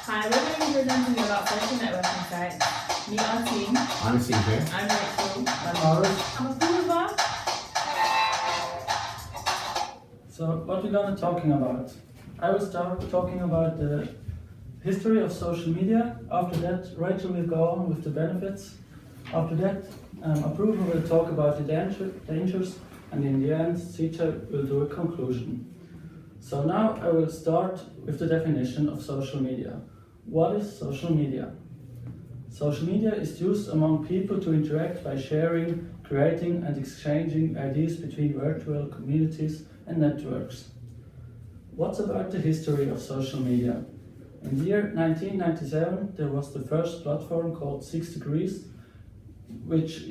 Hi, we're going to be presenting about social networking sites. Meet our team. I'm CJ. I'm Rachel. I'm Maurice. I'm Apurva. So what we're gonna talking about? I will start talking about the history of social media. After that, Rachel will go on with the benefits. After that, Apurva will talk about the dangers, and in the end, CJ will do a conclusion. So now I will start with the definition of social media. What is social media? Social media is used among people to interact by sharing, creating and exchanging ideas between virtual communities and networks. What's about the history of social media? In the year 1997, there was the first platform called 6 Degrees, which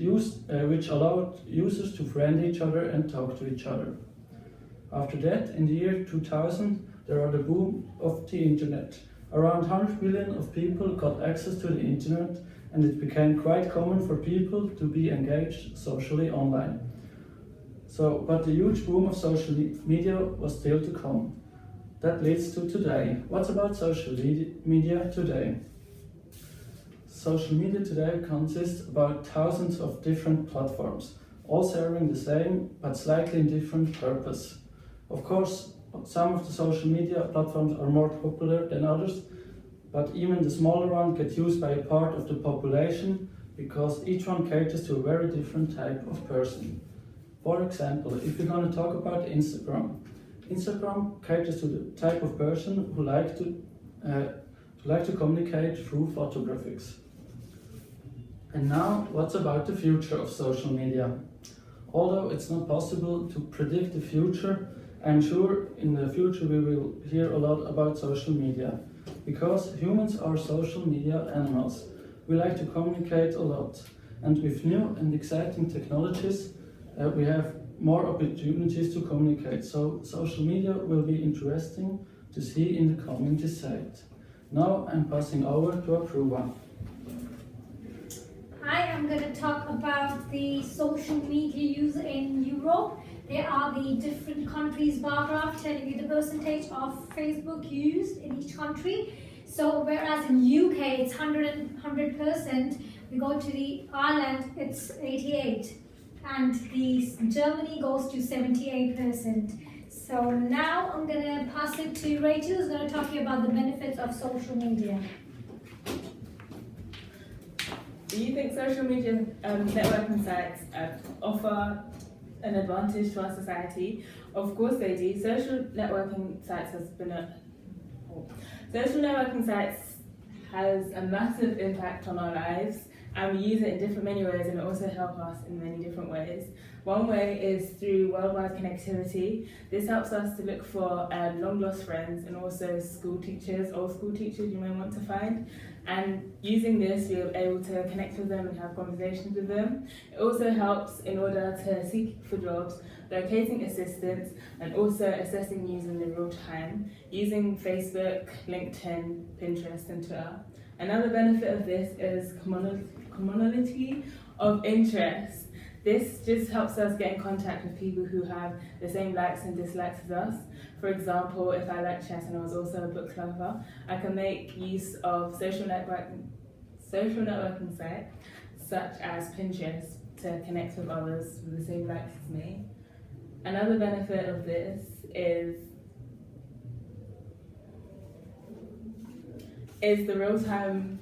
allowed users to friend each other and talk to each other. After that, in the year 2000, there was the boom of the internet. Around 100 million of people got access to the internet, and it became quite common for people to be engaged socially online. But the huge boom of social media was still to come. That leads to today. What's about social media today? Social media today consists about thousands of different platforms, all serving the same but slightly different purpose. Of course, some of the social media platforms are more popular than others, but even the smaller one gets used by a part of the population because each one caters to a very different type of person. For example, if you're going to talk about Instagram, Instagram caters to the type of person who like to communicate through photographics. And now, what's about the future of social media? Although it's not possible to predict the future, I'm sure in the future we will hear a lot about social media, because humans are social media animals. We like to communicate a lot, and with new and exciting technologies, we have more opportunities to communicate. So social media will be interesting to see in the coming decade. Now I'm passing over to Apurva. Hi, I'm going to talk about the social media use in Europe. There are the different countries bar graph telling you the percentage of Facebook used in each country. So whereas in UK it's 100%, we go to the Ireland it's 88%, and the Germany goes to 78%. So now I'm going to pass it to Rachel, who's going to talk to you about the benefits of social media. Do you think social media networking sites offer an advantage to our society? Of course they do. Social networking sites has a massive impact on our lives, and we use it in many ways, and it also helps us in many different ways. One way is through worldwide connectivity. This helps us to look for long lost friends and also school teachers, old school teachers you may want to find. And using this, we're able to connect with them and have conversations with them. It also helps in order to seek for jobs, locating assistance, and also assessing news in the real time, using Facebook, LinkedIn, Pinterest, and Twitter. Another benefit of this is commonality of interest. This just helps us get in contact with people who have the same likes and dislikes as us. For example, if I like chess and I was also a book lover, I can make use of social networking sites such as Pinterest to connect with others with the same likes as me. Another benefit of this is the real-time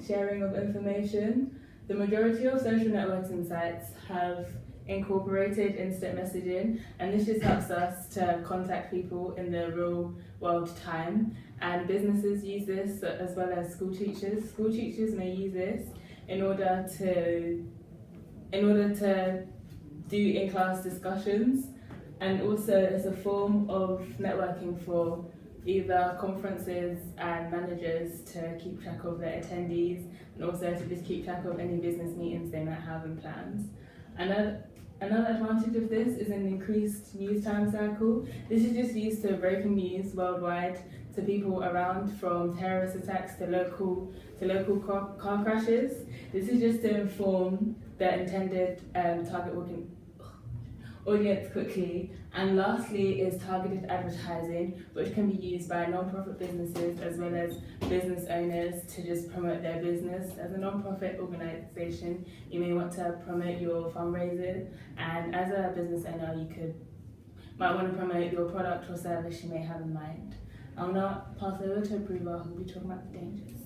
sharing of information. The majority of social networking sites have incorporated instant messaging, and this just helps us to contact people in the real world time. And businesses use this as well as school teachers. School teachers may use this in order to do in-class discussions, and also it's a form of networking for either conferences and managers to keep track of their attendees, and also to just keep track of any business meetings they might have and plans. Another advantage of this is an increased news time cycle. This is just used to breaking news worldwide to people around, from terrorist attacks to local car crashes. This is just to inform the intended target audience quickly And lastly is targeted advertising, which can be used by non-profit businesses as well as business owners to just promote their business. As a non-profit organisation, you may want to promote your fundraisers, and as a business owner, you might want to promote your product or service you may have in mind. I'll now pass over to Apoorva, who will be talking about the dangers.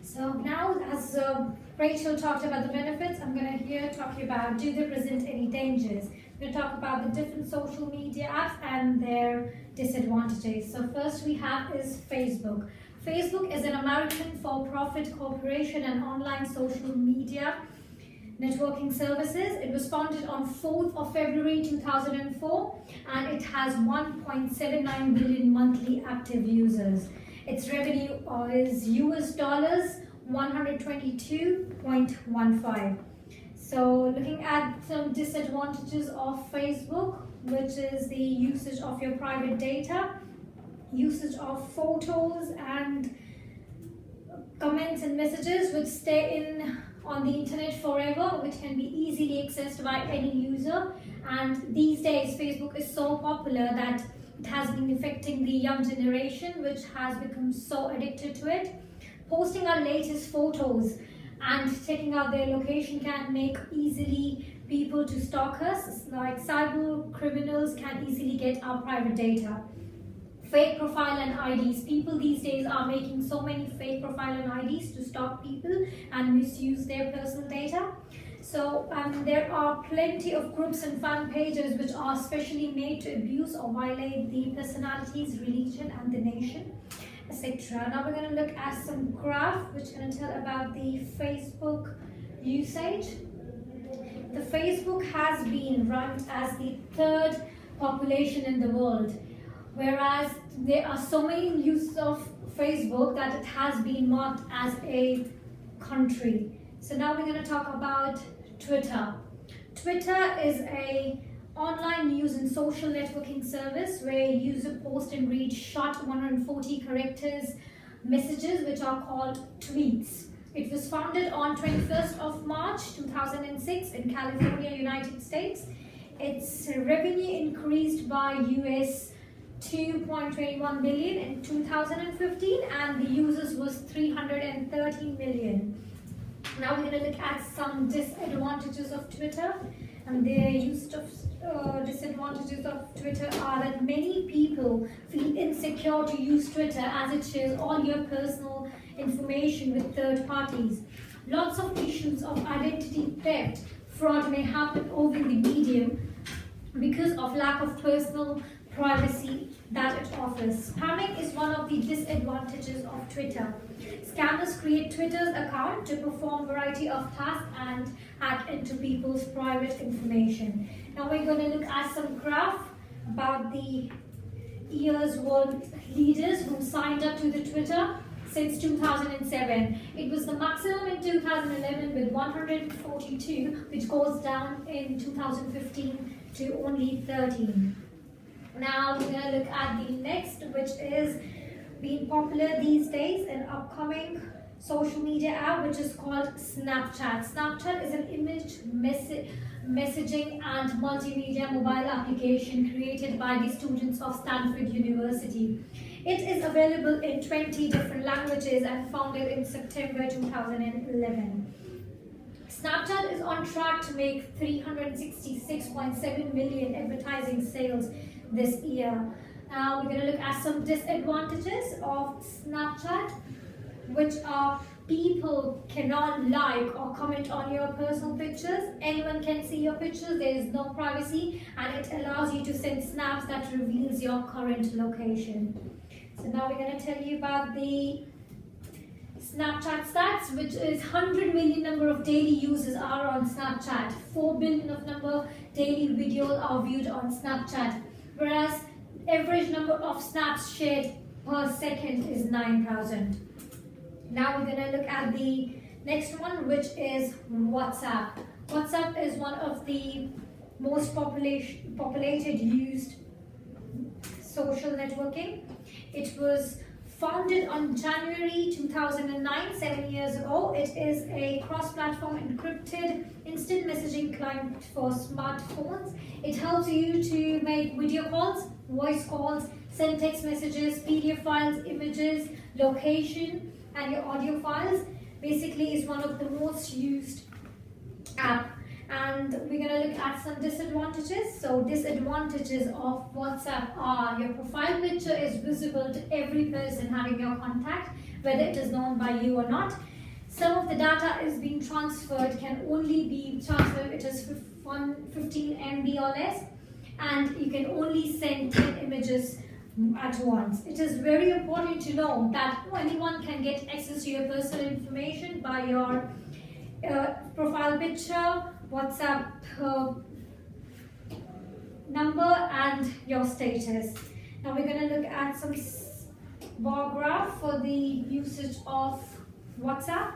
So now, as Rachel talked about the benefits, I'm going to here talk about, do they present any dangers? I'm going to talk about the different social media apps and their disadvantages. So first we have is Facebook. Facebook is an American for-profit corporation and online social media networking services. It was founded on 4th of February 2004 and it has 1.79 billion monthly active users. Its revenue is US dollars 122.15. So looking at some disadvantages of Facebook, which is the usage of your private data, usage of photos and comments and messages which stay on the internet forever, which can be easily accessed by any user. And these days Facebook is so popular that it has been affecting the young generation, which has become so addicted to it. Posting our latest photos and checking out their location can make easily people to stalk us, like cyber criminals can easily get our private data. Fake profile and IDs. People these days are making so many fake profile and IDs to stalk people and misuse their personal data. So there are plenty of groups and fan pages which are specially made to abuse or violate the personalities, religion and the nation, etc. Now we're going to look at some graph which is going to tell about the Facebook usage. The Facebook has been ranked as the 3rd population in the world, whereas there are so many uses of Facebook that it has been marked as a country. So now we're going to talk about Twitter. Twitter is a online news and social networking service where a user posts and reads short 140 characters messages which are called tweets. It was founded on 21st of March 2006 in California, United States. Its revenue increased by US 2.21 billion in 2015 and the users was 330 million. Now we're going to look at some disadvantages of Twitter, and the disadvantages of Twitter are that many people feel insecure to use Twitter as it shares all your personal information with third parties. Lots of issues of identity theft, fraud may happen over the medium because of lack of personal privacy that it offers. Spamming is one of the disadvantages of Twitter. Scammers create Twitter's account to perform a variety of tasks and hack into people's private information. Now we're going to look at some graph about the year's world leaders who signed up to the Twitter since 2007. It was the maximum in 2011 with 142, which goes down in 2015 to only 13. Now we're going to look at the next, which is being popular these days, an upcoming social media app which is called Snapchat. Snapchat is an image messaging and multimedia mobile application created by the students of Stanford University. It is available in 20 different languages and founded in September 2011. Snapchat is on track to make 366.7 million advertising sales this year. Now we're going to look at some disadvantages of Snapchat, which are people cannot like or comment on your personal pictures. Anyone can see your pictures, there is no privacy, and it allows you to send snaps that reveals your current location. So now we're going to tell you about the Snapchat stats, which is 100 million number of daily users are on Snapchat. 4 billion of number daily videos are viewed on Snapchat, whereas average number of snaps shared per second is 9,000. Now we're going to look at the next one, which is WhatsApp. WhatsApp is one of the most populated used social networking. It was founded on January 2009, 7 years ago. It is a cross-platform encrypted instant messaging client for smartphones. It helps you to make video calls, voice calls, send text messages, PDF files, images, location, and your audio files. Basically, it's one of the most used app. And we're going to look at some disadvantages. So disadvantages of WhatsApp are your profile picture is visible to every person having your contact, whether it is known by you or not. Some of the data is being transferred can only be transferred, it is 15 MB or less, and you can only send 10 images at once. It is very important to know that anyone can get access to your personal information by your profile picture, WhatsApp number, and your status. Now we're going to look at some bar graph for the usage of WhatsApp,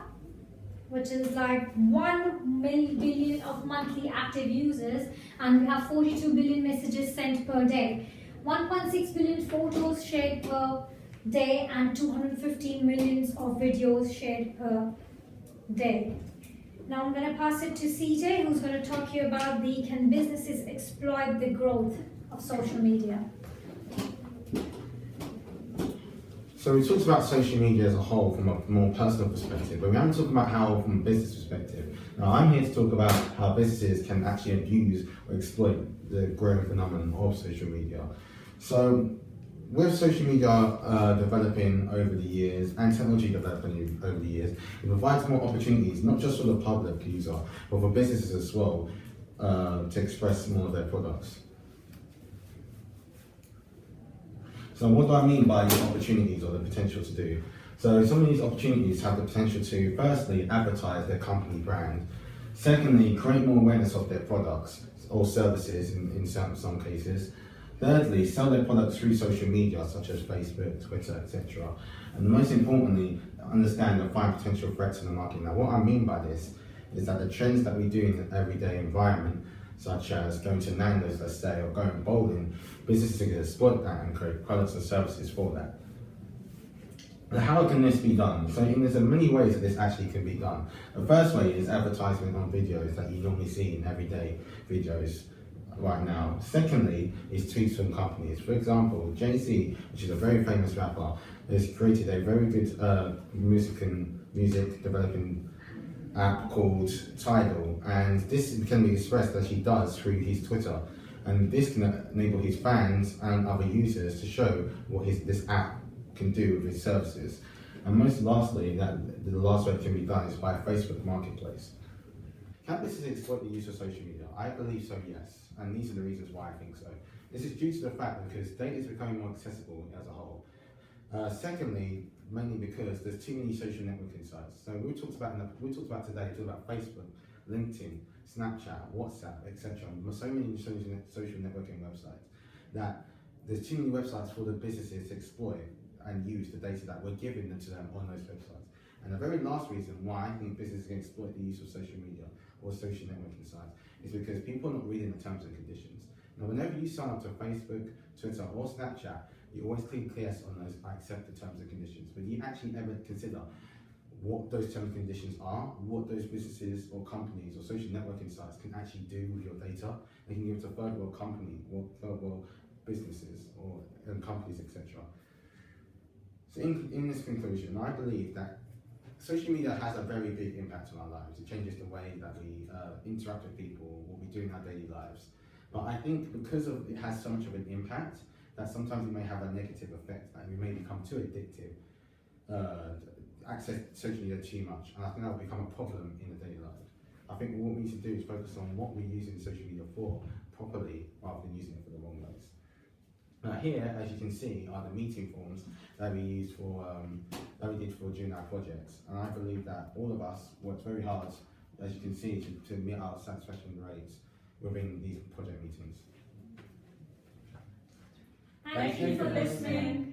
which is like 1 billion of monthly active users, and we have 42 billion messages sent per day, 1.6 billion photos shared per day, and 215 millions of videos shared per day. Now I'm going to pass it to CJ, who's going to talk to you about can businesses exploit the growth of social media. So we talked about social media as a whole from a more personal perspective, but we haven't talked about how from a business perspective. Now I'm here to talk about how businesses can actually abuse or exploit the growing phenomenon of social media. So with social media developing over the years and technology developing over the years, it provides more opportunities, not just for the public user, but for businesses as well, to express more of their products. So what do I mean by these opportunities or the potential to do? So some of these opportunities have the potential to, firstly, advertise their company brand. Secondly, create more awareness of their products or services in some cases. Thirdly, sell their products through social media such as Facebook, Twitter, etc. And most importantly, understand and find potential threats in the market. Now what I mean by this is that the trends that we do in an everyday environment, such as going to Nando's, let's say, or going bowling, businesses can exploit that and create products and services for that. Now, how can this be done? So there's many ways that this actually can be done. The first way is advertisement on videos that you normally see in everyday videos right now. Secondly is tweets from companies. For example, Jay-Z, which is a very famous rapper, has created a very good music developing app called Tidal, and this can be expressed as he does through his Twitter, and this can enable his fans and other users to show what this app can do with his services. And most lastly, that the last way it can be done is by Facebook Marketplace. Can businesses exploit the use of social media? I believe so, yes, and these are the reasons why I think so. This is due to the fact because data is becoming more accessible as a whole. Secondly, mainly because there's too many social networking sites. So we talked about today Facebook, LinkedIn, Snapchat, WhatsApp, etc. So many social networking websites that there's too many websites for the businesses to exploit and use the data that we're giving to them on those websites. And the very last reason why I think businesses can exploit the use of social media or social networking sites is because people are not reading the terms and conditions. Now, whenever you sign up to Facebook, Twitter, or Snapchat, you always click yes on those I accept the terms and conditions, but you actually never consider what those terms and conditions are, what those businesses or companies or social networking sites can actually do with your data. They can give it to third world company or third world businesses or companies, etc. So in this conclusion, I believe that social media has a very big impact on our lives. It changes the way that we interact with people, what we do in our daily lives. But I think because it has so much of an impact, that sometimes it may have a negative effect, that we may become too addictive, access social media too much, and I think that will become a problem in the daily life. I think what we need to do is focus on what we're using social media for properly, rather than using it for the wrong ways. Now here, as you can see, are the meeting forms that we used for during our projects, and I believe that all of us worked very hard, as you can see, to meet our satisfaction rates within these project meetings. Thank you for listening.